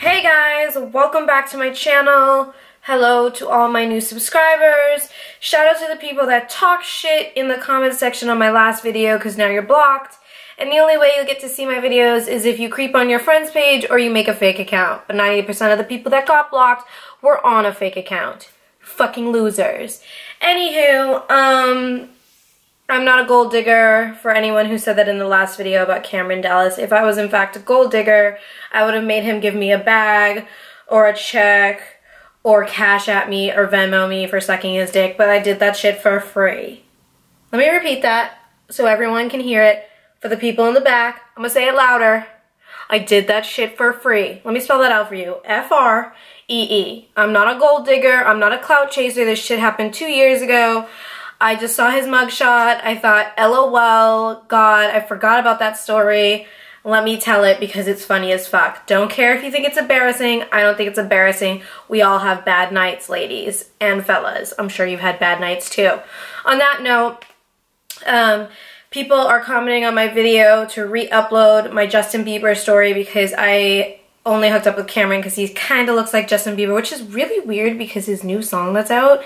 Hey guys, welcome back to my channel. Hello to all my new subscribers. Shout out to the people that talk shit in the comment section on my last video because now you're blocked. And the only way you'll get to see my videos is if you creep on your friend's page or you make a fake account. But 90% of the people that got blocked were on a fake account. Fucking losers. Anywho, I'm not a gold digger, for anyone who said that in the last video about Cameron Dallas. If I was in fact a gold digger, I would have made him give me a bag or a check or cash at me or Venmo me for sucking his dick, but I did that shit for free. Let me repeat that so everyone can hear it. For the people in the back, I'm gonna say it louder. I did that shit for free. Let me spell that out for you. F-R-E-E. I'm not a gold digger. I'm not a clout chaser. This shit happened 2 years ago. I just saw his mugshot. I thought, LOL, God, I forgot about that story. Let me tell it because it's funny as fuck. Don't care if you think it's embarrassing. I don't think it's embarrassing. We all have bad nights, ladies and fellas. I'm sure you've had bad nights too. On that note, people are commenting on my video to re-upload my Justin Bieber story because I only hooked up with Cameron because he kind of looks like Justin Bieber, which is really weird because his new song that's out,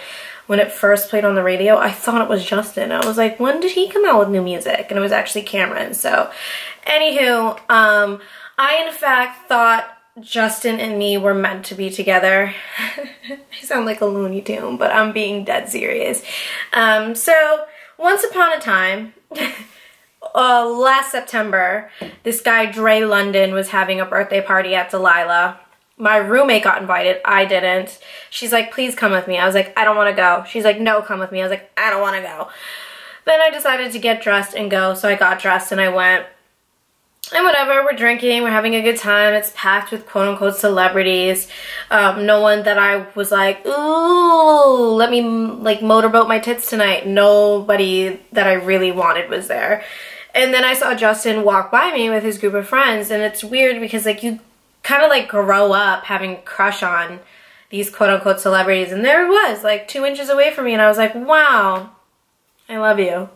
when it first played on the radio, I thought it was Justin. I was like, when did he come out with new music? And it was actually Cameron. So, anywho, I in fact thought Justin and me were meant to be together. I sound like a Looney Tune, but I'm being dead serious. So, once upon a time, last September, this guy Dre London was having a birthday party at Delilah. My roommate got invited. I didn't. She's like, please come with me. I was like, I don't want to go. She's like, no, come with me. I was like, I don't want to go. Then I decided to get dressed and go. So I got dressed and I went. And whatever, we're drinking, we're having a good time. It's packed with quote-unquote celebrities. No one that I was like, ooh, let me like motorboat my tits tonight. Nobody that I really wanted was there. And then I saw Justin walk by me with his group of friends. And it's weird because like you kind of like grow up having a crush on these quote-unquote celebrities. And there it was, like 2 inches away from me. And I was like, wow, I love you.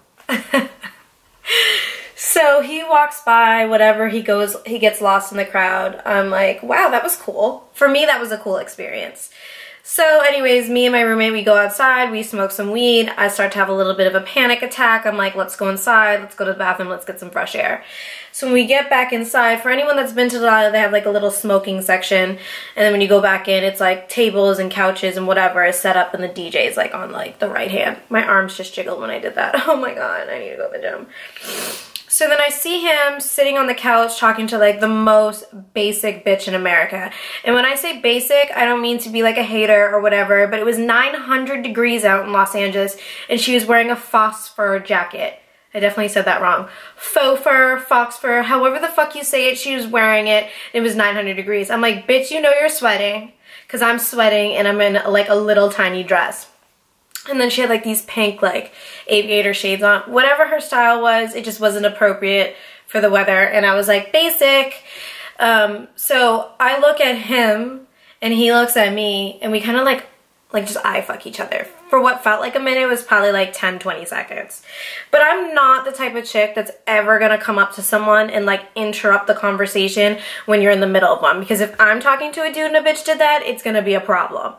So he walks by, whatever, he gets lost in the crowd. I'm like, wow, that was cool. For me, that was a cool experience. So anyways, me and my roommate, we go outside, we smoke some weed. I start to have a little bit of a panic attack. I'm like, let's go inside, let's go to the bathroom, let's get some fresh air. So when we get back inside, for anyone that's been to Delilah, they have like a little smoking section. And then when you go back in, it's like tables and couches and whatever is set up and the DJ is like on like the right hand. My arms just jiggled when I did that. Oh my God, I need to go to the gym. So then I see him sitting on the couch talking to like the most basic bitch in America. And when I say basic, I don't mean to be like a hater or whatever, but it was 900 degrees out in Los Angeles and she was wearing a phosphor jacket. I definitely said that wrong. Faux fur, fox fur, however the fuck you say it, she was wearing it. It was 900 degrees. I'm like, bitch, you know you're sweating. Because I'm sweating and I'm in like a little tiny dress. And then she had like these pink like aviator shades on. Whatever her style was, it just wasn't appropriate for the weather. And I was like, basic. So I look at him and he looks at me and we kind of like just eye fuck each other. For what felt like a minute, it was probably like 10-20 seconds. But I'm not the type of chick that's ever gonna come up to someone and like interrupt the conversation when you're in the middle of one. Because if I'm talking to a dude and a bitch did that, it's gonna be a problem.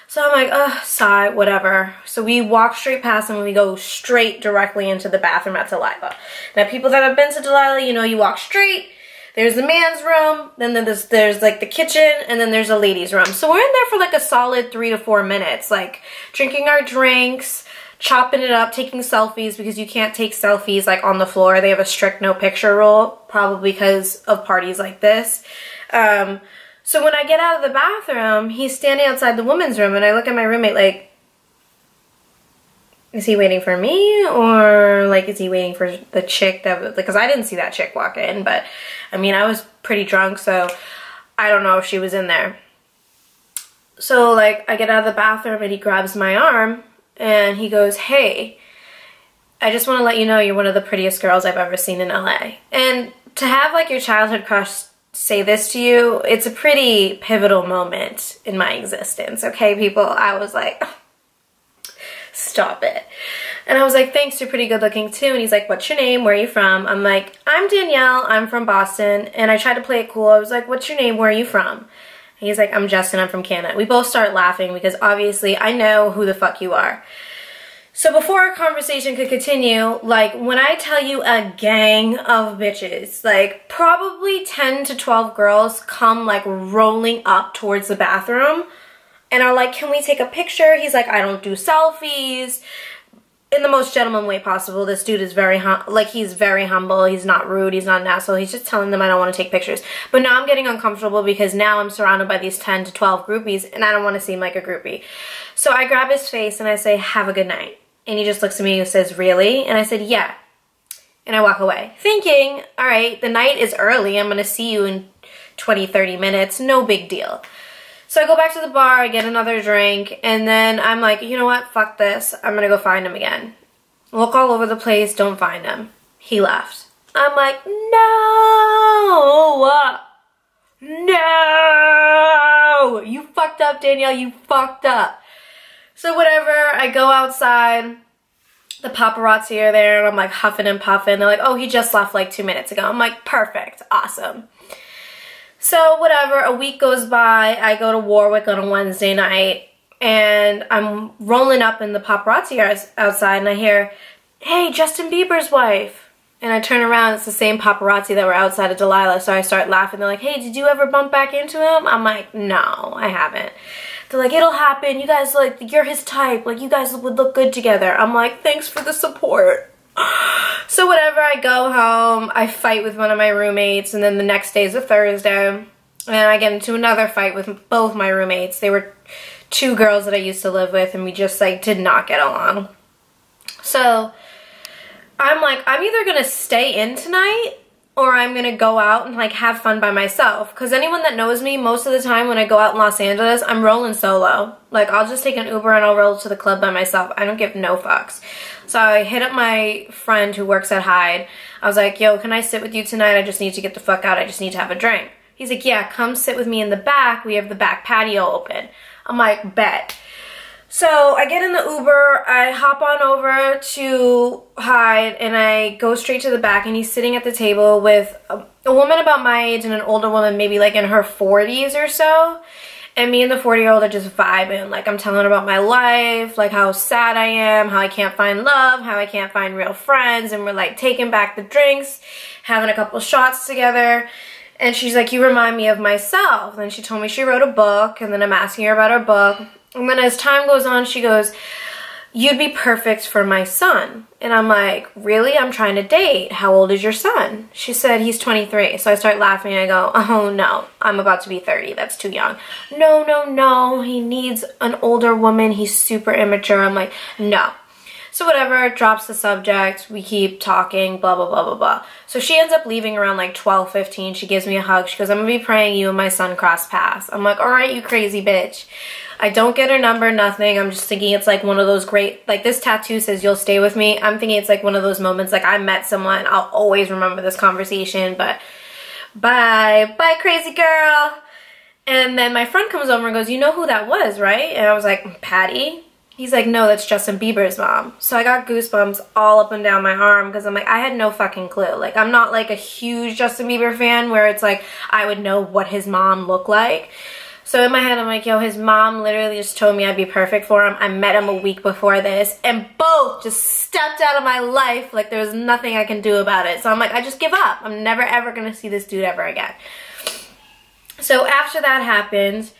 So I'm like, ugh, sigh, whatever. So we walk straight past him and we go straight directly into the bathroom at Delilah. Now people that have been to Delilah, you know, you walk straight, there's the man's room, then there's like the kitchen, and then there's a ladies' room. So we're in there for like a solid 3 to 4 minutes, like drinking our drinks, chopping it up, taking selfies, because you can't take selfies like on the floor. They have a strict no picture rule, probably because of parties like this. So when I get out of the bathroom, he's standing outside the women's room, and I look at my roommate like, is he waiting for me? Or like, is he waiting for the chick that, because I didn't see that chick walk in, but I mean, I was pretty drunk, so I don't know if she was in there. So like, I get out of the bathroom and he grabs my arm and he goes, hey, I just want to let you know you're one of the prettiest girls I've ever seen in LA. And to have like your childhood crush say this to you, it's a pretty pivotal moment in my existence, okay, people? I was like, stop it. And I was like, thanks, you're pretty good looking too. And he's like, what's your name? Where are you from? I'm like, I'm Danielle, I'm from Boston. And I tried to play it cool. I was like, what's your name? Where are you from? He's like, I'm Justin, I'm from Canada. We both start laughing because obviously I know who the fuck you are. So before our conversation could continue, like when I tell you a gang of bitches, like probably 10 to 12 girls come like rolling up towards the bathroom and are like, can we take a picture? He's like, I don't do selfies. In the most gentleman way possible. This dude is he's very humble. He's not rude. He's not an asshole. He's just telling them I don't want to take pictures. But now I'm getting uncomfortable because now I'm surrounded by these 10 to 12 groupies and I don't want to seem like a groupie. So I grab his face and I say, have a good night. And he just looks at me and says, really? And I said, yeah. And I walk away thinking, all right, the night is early. I'm going to see you in 20, 30 minutes. No big deal. So I go back to the bar, I get another drink, and then I'm like, you know what, fuck this, I'm gonna go find him again. Look all over the place, don't find him. He left. I'm like, no, you fucked up, Danielle, you fucked up. So whatever, I go outside, the paparazzi are there, and I'm like huffing and puffing. They're like, oh, he just left like 2 minutes ago. I'm like, perfect, awesome. So whatever, a week goes by, I go to Warwick on a Wednesday night, and I'm rolling up and the paparazzi are outside, and I hear, hey, Justin Bieber's wife. And I turn around, it's the same paparazzi that were outside of Delilah, so I start laughing. They're like, hey, did you ever bump back into him? I'm like, no, I haven't. They're like, it'll happen, you guys, like, you're his type, like, you guys would look good together. I'm like, thanks for the support. So whatever, I go home, I fight with one of my roommates, and then the next day is a Thursday, and I get into another fight with both my roommates. They were 2 girls that I used to live with, and we just like did not get along. So I'm like, I'm either gonna stay in tonight or I'm gonna go out and like have fun by myself. Because anyone that knows me, most of the time when I go out in Los Angeles, I'm rolling solo. Like, I'll just take an Uber and I'll roll to the club by myself. I don't give no fucks. So I hit up my friend who works at Hyde. I was like, yo, can I sit with you tonight? I just need to get the fuck out. I just need to have a drink. He's like, yeah, come sit with me in the back. We have the back patio open. I'm like, bet. So I get in the Uber, I hop on over to Hyde, and I go straight to the back, and he's sitting at the table with a woman about my age and an older woman, maybe like in her 40s or so. And me and the 40-year-old are just vibing. Like, I'm telling her about my life, like how sad I am, how I can't find love, how I can't find real friends, and we're like taking back the drinks, having a couple shots together. And she's like, you remind me of myself. And then she told me she wrote a book, and then I'm asking her about her book. And then as time goes on, she goes, you'd be perfect for my son. And I'm like, really? I'm trying to date. How old is your son? She said, he's 23. So I start laughing and I go, oh no, I'm about to be 30. That's too young. No, no, no. He needs an older woman. He's super immature. I'm like, no. So whatever, drops the subject. We keep talking, blah, blah, blah, blah, blah. So she ends up leaving around like 12:15. She gives me a hug. She goes, I'm going to be praying you and my son cross paths. I'm like, all right, you crazy bitch. I don't get her number, nothing. I'm just thinking it's like one of those great, like this tattoo says you'll stay with me. I'm thinking it's like one of those moments like I met someone, I'll always remember this conversation, but bye, bye crazy girl. And then my friend comes over and goes, you know who that was, right? And I was like, Patty? He's like, no, that's Justin Bieber's mom. So I got goosebumps all up and down my arm because I'm like, I had no fucking clue. Like, I'm not like a huge Justin Bieber fan where it's like I would know what his mom looked like. So in my head, I'm like, yo, his mom literally just told me I'd be perfect for him. I met him a week before this, and both just stepped out of my life like there was nothing I can do about it. So I'm like, I just give up. I'm never, ever going to see this dude ever again. So after that happened,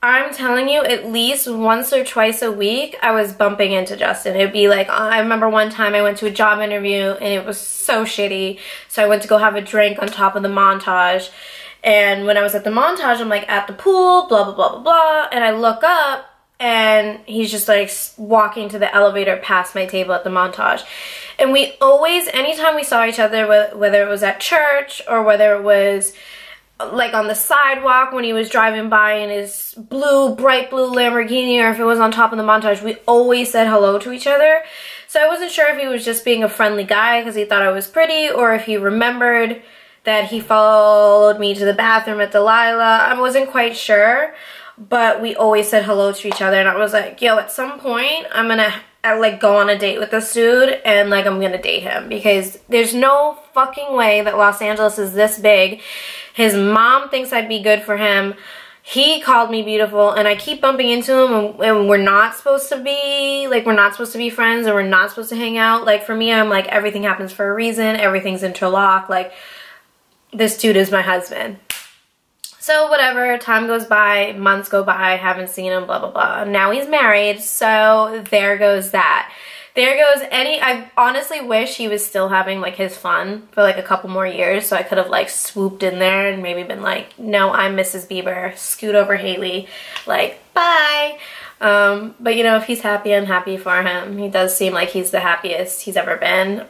I'm telling you, at least once or twice a week, I was bumping into Justin. It'd be like, I remember one time I went to a job interview, and it was so shitty. So I went to go have a drink on top of the Montage. And when I was at the Montage, I'm like at the pool, blah, blah, blah, blah, blah. And I look up and he's just like walking to the elevator past my table at the Montage. And we always, anytime we saw each other, whether it was at church or whether it was like on the sidewalk when he was driving by in his bright blue Lamborghini, or if it was on top of the Montage, we always said hello to each other. So I wasn't sure if he was just being a friendly guy because he thought I was pretty, or if he remembered that he followed me to the bathroom at Delilah. I wasn't quite sure, but we always said hello to each other, and I was like, yo, at some point, I'm gonna like go on a date with this dude, and like I'm gonna date him, because there's no fucking way that Los Angeles is this big. His mom thinks I'd be good for him. he called me beautiful, and I keep bumping into him, and we're not supposed to be, like, we're not supposed to be friends, or we're not supposed to hang out. Like, for me, I'm like, everything happens for a reason, everything's interlocked, like, this dude is my husband. So whatever, time goes by, months go by, haven't seen him, blah, blah, blah. Now he's married, so there goes that. There goes I honestly wish he was still having, like, his fun for, like, a couple more years, so I could have, like, swooped in there and maybe been like, no, I'm Mrs. Bieber, scoot over Haley, like, bye. But, you know, if he's happy, I'm happy for him. He does seem like he's the happiest he's ever been.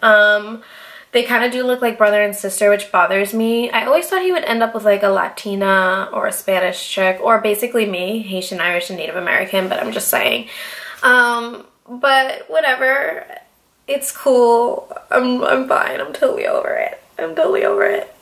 They kind of do look like brother and sister, which bothers me. I always thought he would end up with, like, a Latina or a Spanish chick, or basically me, Haitian, Irish, and Native American, but I'm just saying. But whatever, it's cool. I'm fine. I'm totally over it. I'm totally over it.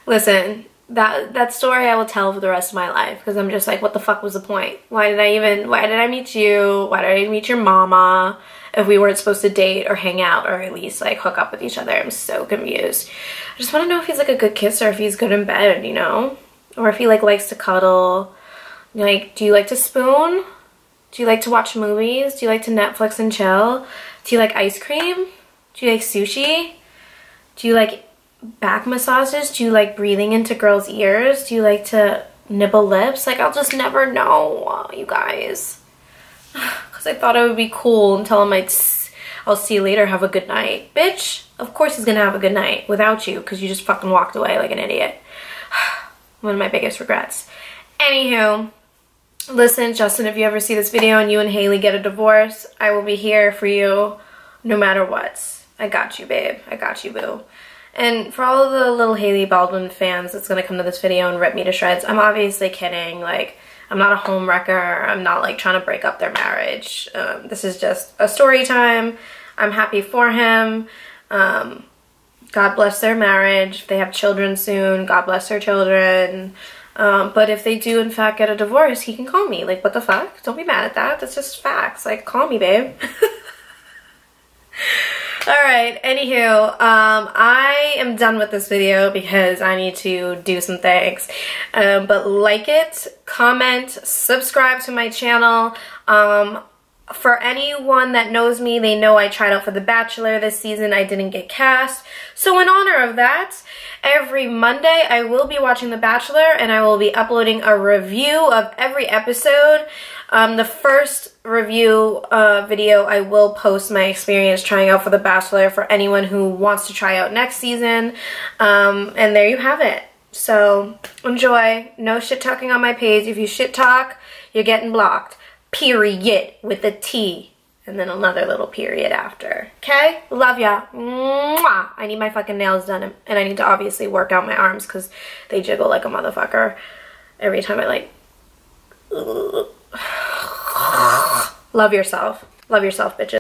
Listen, that story I will tell for the rest of my life, because I'm just like, what the fuck was the point? Why did I meet you? Why did I meet your mama if we weren't supposed to date or hang out or at least, like, hook up with each other? I'm so confused. I just want to know if he's, like, a good kisser, if he's good in bed, you know? Or if he, like, likes to cuddle. Like, do you like to spoon? Do you like to watch movies? Do you like to Netflix and chill? Do you like ice cream? Do you like sushi? Do you like back massages? Do you like breathing into girls' ears? Do you like to nibble lips? Like, I'll just never know, you guys. Because I thought it would be cool and tell him I'll see you later, have a good night. Bitch, of course he's gonna have a good night without you because you just fucking walked away like an idiot. One of my biggest regrets. Anywho, listen, Justin, if you ever see this video and you and Haley get a divorce, I will be here for you no matter what. I got you, babe. I got you, boo. And for all of the little Haley Baldwin fans that's gonna come to this video and rip me to shreds, I'm obviously kidding. Like, I'm not a home wrecker. I'm not, like, trying to break up their marriage. This is just a story time. I'm happy for him. God bless their marriage. If they have children soon, God bless their children. But if they do, in fact, get a divorce, he can call me. Like, what the fuck? Don't be mad at that. That's just facts. Like, call me, babe. Alright, anywho, I am done with this video because I need to do some things. But like it, comment, subscribe to my channel. For anyone that knows me, they know I tried out for The Bachelor this season. I didn't get cast. So in honor of that, every Monday I will be watching The Bachelor and I will be uploading a review of every episode. The first review video, I will post my experience trying out for The Bachelor for anyone who wants to try out next season. And there you have it. So enjoy. No shit talking on my page. If you shit talk, you're getting blocked. Period, with a T and then another little period after. Okay? Love ya. Mwah. I need my fucking nails done, and I need to obviously work out my arms because they jiggle like a motherfucker every time I, like... Love yourself. Love yourself, bitches.